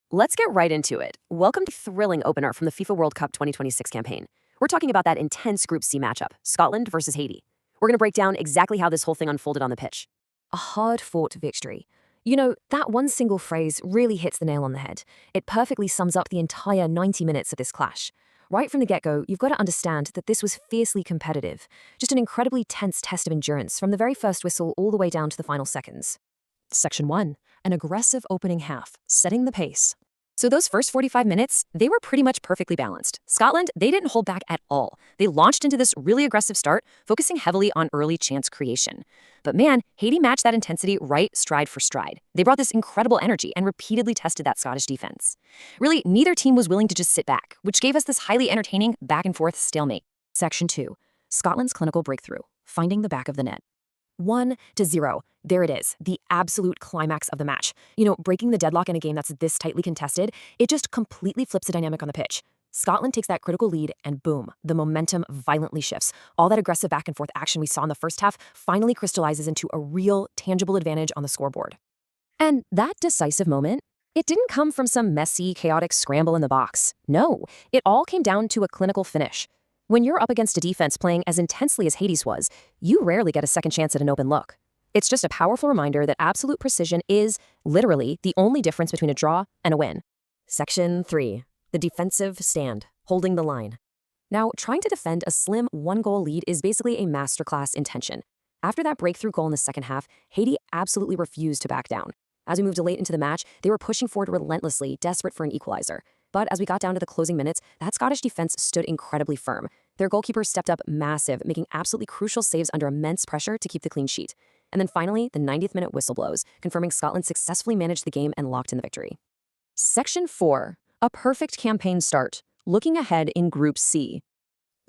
Let's get right into it. Welcome to the thrilling opener from the FIFA World Cup 2026 campaign. We're talking about that intense Group C matchup, Scotland versus Haiti. We're going to break down exactly how this whole thing unfolded on the pitch. A hard-fought victory. That one single phrase really hits the nail on the head. It perfectly sums up the entire 90 minutes of this clash. Right from the get-go, you've got to understand that this was fiercely competitive. Just an incredibly tense test of endurance from the very first whistle all the way down to the final seconds. Section 1. An aggressive opening half, setting the pace. So those first 45 minutes, they were pretty much perfectly balanced. Scotland, they didn't hold back at all. They launched into this really aggressive start, focusing heavily on early chance creation. But man, Haiti matched that intensity right stride for stride. They brought this incredible energy and repeatedly tested that Scottish defense. Really, neither team was willing to just sit back, which gave us this highly entertaining back-and-forth stalemate. Section 2. Scotland's clinical breakthrough, finding the back of the net. 1-0. There it is, the absolute climax of the match. Breaking the deadlock in a game that's this tightly contested, it just completely flips the dynamic on the pitch. Scotland takes that critical lead, and boom, the momentum violently shifts. All that aggressive back-and-forth action we saw in the first half finally crystallizes into a real, tangible advantage on the scoreboard. And that decisive moment, it didn't come from some messy, chaotic scramble in the box. No, it all came down to a clinical finish. When you're up against a defense playing as intensely as Haiti's was, you rarely get a second chance at an open look. It's just a powerful reminder that absolute precision is, literally, the only difference between a draw and a win. Section 3. The defensive stand, holding the line. Now, trying to defend a slim one-goal lead is basically a masterclass in tension. After that breakthrough goal in the second half, Haiti absolutely refused to back down. As we moved late into the match, they were pushing forward relentlessly, desperate for an equalizer. But as we got down to the closing minutes, that Scottish defense stood incredibly firm. Their goalkeeper stepped up massive, making absolutely crucial saves under immense pressure to keep the clean sheet. And then finally, the 90th minute whistle blows, confirming Scotland successfully managed the game and locked in the victory. Section 4. A perfect campaign start, looking ahead in Group C.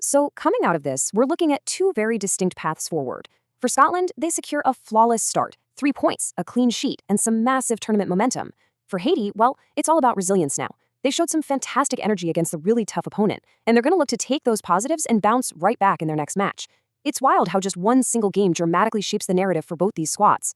So coming out of this, we're looking at two very distinct paths forward. For Scotland, they secure a flawless start, 3 points, a clean sheet, and some massive tournament momentum. For Haiti, well, it's all about resilience now. They showed some fantastic energy against a really tough opponent, and they're going to look to take those positives and bounce right back in their next match. It's wild how just one single game dramatically shapes the narrative for both these squads.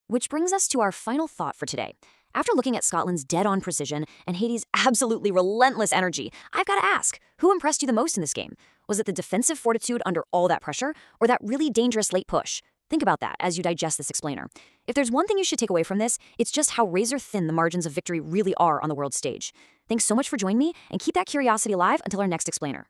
Which brings us to our final thought for today. After looking at Scotland's dead-on precision and Haiti's absolutely relentless energy, I've got to ask, who impressed you the most in this game? Was it the defensive fortitude under all that pressure, or that really dangerous late push? Think about that as you digest this explainer. If there's one thing you should take away from this, it's just how razor-thin the margins of victory really are on the world stage. Thanks so much for joining me, and keep that curiosity alive until our next explainer.